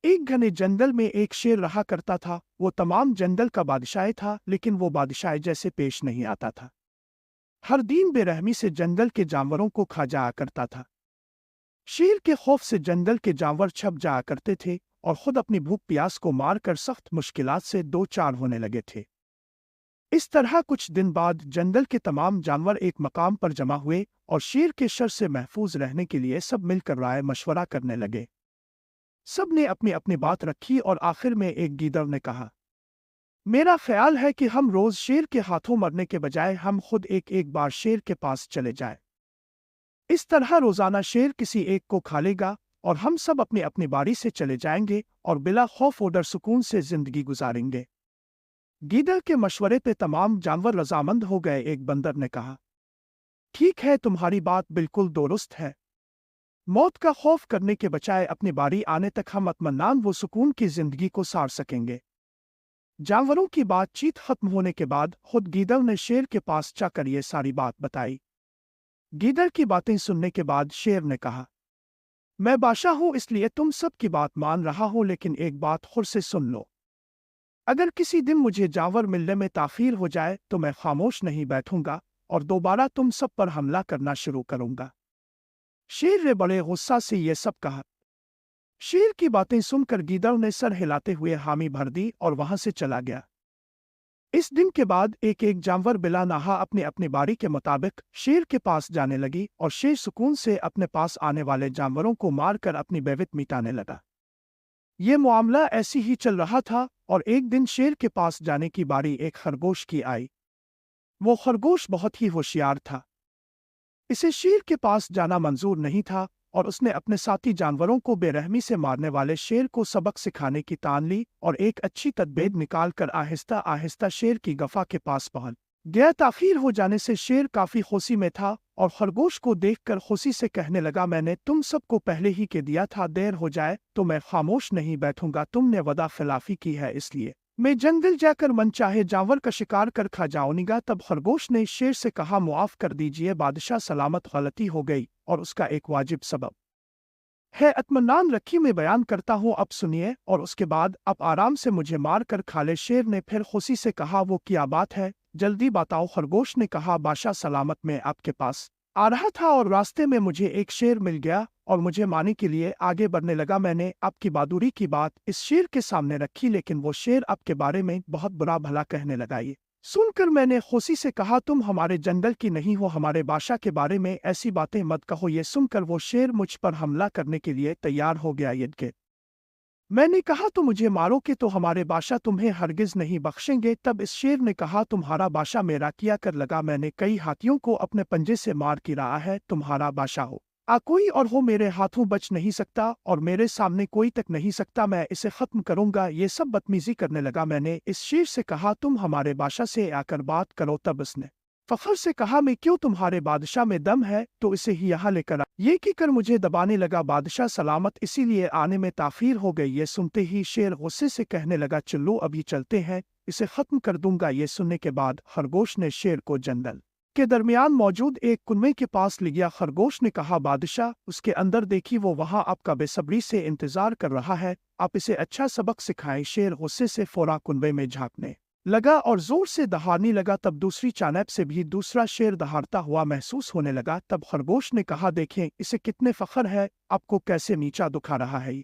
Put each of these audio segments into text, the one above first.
एक घने जंगल में एक शेर रहा करता था। वो तमाम जंगल का बादशाह था, लेकिन वो बादशाह जैसे पेश नहीं आता था। हर दिन बेरहमी से जंगल के जानवरों को खा जाया करता था। शेर के खौफ से जंगल के जानवर छप जाया करते थे और खुद अपनी भूख प्यास को मारकर सख्त मुश्किलात से दो चार होने लगे थे। इस तरह कुछ दिन बाद जंगल के तमाम जानवर एक मकाम पर जमा हुए और शेर के शर से महफूज रहने के लिए सब मिलकर राय मशवरा करने लगे। सब ने अपनी अपनी बात रखी और आखिर में एक गीदड़ ने कहा, मेरा ख्याल है कि हम रोज शेर के हाथों मरने के बजाय हम खुद एक एक बार शेर के पास चले जाएं। इस तरह रोजाना शेर किसी एक को खा लेगा और हम सब अपनी अपनी बारी से चले जाएंगे और बिला खौफ और डर सुकून से जिंदगी गुजारेंगे। गीदड़ के मशवरे पे तमाम जानवर रजामंद हो गए। एक बंदर ने कहा, ठीक है, तुम्हारी बात बिल्कुल दुरुस्त है। मौत का खौफ करने के बजाय अपनी बारी आने तक हम इत्मीनान वो सुकून की जिंदगी को सार सकेंगे। जानवरों की बातचीत खत्म होने के बाद खुद गीदड़ ने शेर के पास जाकर ये सारी बात बताई। गीदड़ की बातें सुनने के बाद शेर ने कहा, मैं बादशाह हूं इसलिए तुम सब की बात मान रहा हूं, लेकिन एक बात खुद से सुन लो। अगर किसी दिन मुझे जानवर मिलने में ताखीर हो जाए तो मैं खामोश नहीं बैठूंगा और दोबारा तुम सब पर हमला करना शुरू करूंगा। शेर ने बड़े गुस्सा से ये सब कहा। शेर की बातें सुनकर गीदड़ ने सर हिलाते हुए हामी भर दी और वहां से चला गया। इस दिन के बाद एक एक जानवर बिला नहा अपनी अपनी बारी के मुताबिक शेर के पास जाने लगी और शेर सुकून से अपने पास आने वाले जानवरों को मारकर अपनी बेवित मिटाने लगा। ये मामला ऐसी ही चल रहा था और एक दिन शेर के पास जाने की बारी एक खरगोश की आई। वो खरगोश बहुत ही होशियार था। इसे शेर के पास जाना मंजूर नहीं था और उसने अपने साथी जानवरों को बेरहमी से मारने वाले शेर को सबक सिखाने की तान ली और एक अच्छी तदबीर निकालकर आहिस्ता आहिस्ता शेर की गफा के पास पहुंच गया। ताखीर हो जाने से शेर काफी खुशी में था और खरगोश को देखकर खुशी से कहने लगा, मैंने तुम सबको पहले ही कह दिया था देर हो जाए तो मैं खामोश नहीं बैठूंगा। तुमने वदा खिलाफी की है, इसलिए मैं जंगल जाकर मनचाहे जानवर का शिकार कर खा जाऊंगा। तब खरगोश ने शेर से कहा, मुआफ कर दीजिए बादशाह, सलामत गलती हो गई और उसका एक वाजिब सबब है। इत्मीनान रखी मैं बयान करता हूँ, अब सुनिए और उसके बाद अब आराम से मुझे मार कर खा ले। शेर ने फिर खुशी से कहा, वो क्या बात है, जल्दी बताओ। खरगोश ने कहा, बादशाह सलामत मैं आपके पास आ रहा था और रास्ते में मुझे एक शेर मिल गया और मुझे मारने के लिए आगे बढ़ने लगा। मैंने आपकी बहादुरी की बात इस शेर के सामने रखी, लेकिन वो शेर आपके बारे में बहुत बुरा भला कहने लगा। ये सुनकर मैंने खुशी से कहा, तुम हमारे जंगल की नहीं हो, हमारे बादशाह के बारे में ऐसी बातें मत कहो। ये सुनकर वो शेर मुझ पर हमला करने के लिए तैयार हो गया। यद्य मैंने कहा, तो मुझे मारोगे तो हमारे बादशाह तुम्हें हरगिज नहीं बख्शेंगे। तब इस शेर ने कहा, तुम्हारा बादशाह मेरा किया कर लगा, मैंने कई हाथियों को अपने पंजे से मार गिराया है। तुम्हारा बादशाह हो कोई और हो मेरे हाथों बच नहीं सकता और मेरे सामने कोई तक नहीं सकता, मैं इसे खत्म करूंगा। ये सब बदतमीजी करने लगा। मैंने इस शेर से कहा, तुम हमारे बादशाह से आकर बात करो। तब इसने फखर से कहा, मैं क्यों, तुम्हारे बादशाह में दम है तो इसे ही यहाँ लेकर आ। ये की कर मुझे दबाने लगा। बादशाह सलामत, इसीलिए आने में ताखीर हो गई। ये सुनते ही शेर गुस्से से कहने लगा, चलो अभी चलते हैं, इसे खत्म कर दूंगा। ये सुनने के बाद खरगोश ने शेर को जंगल के दरमियान मौजूद एक कुएं के पास ले गया। खरगोश ने कहा, बादशाह उसके अंदर देखी, वो वहां आपका बेसब्री से इंतजार कर रहा है, आप इसे अच्छा सबक सिखाएं। शेर गुस्से से फौरा कुएं में झांकने लगा और जोर से दहाड़ने लगा। तब दूसरी चानब से भी दूसरा शेर दहाड़ता हुआ महसूस होने लगा। तब खरगोश ने कहा, देखें इसे कितने फखर है, आपको कैसे नीचा दुखा रहा है।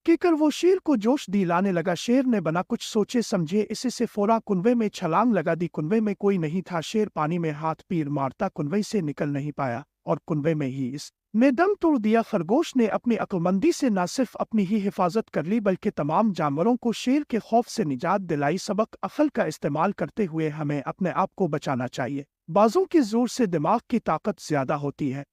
कहकर वो शेर को जोश दिलाने लगा। शेर ने बना कुछ सोचे समझे इसे से फौरा कुएं में छलांग लगा दी। कुएं में कोई नहीं था। शेर पानी में हाथ पीर मारता कुएं से निकल नहीं पाया और कुएं में ही इस में दम तोड़ दिया। खरगोश ने अपनी अक्लमंदी से न सिर्फ अपनी ही हिफाजत कर ली बल्कि तमाम जानवरों को शेर के खौफ से निजात दिलाई। सबक अक्ल का इस्तेमाल करते हुए हमें अपने आप को बचाना चाहिए। बाजों के जोर से दिमाग की ताकत ज्यादा होती है।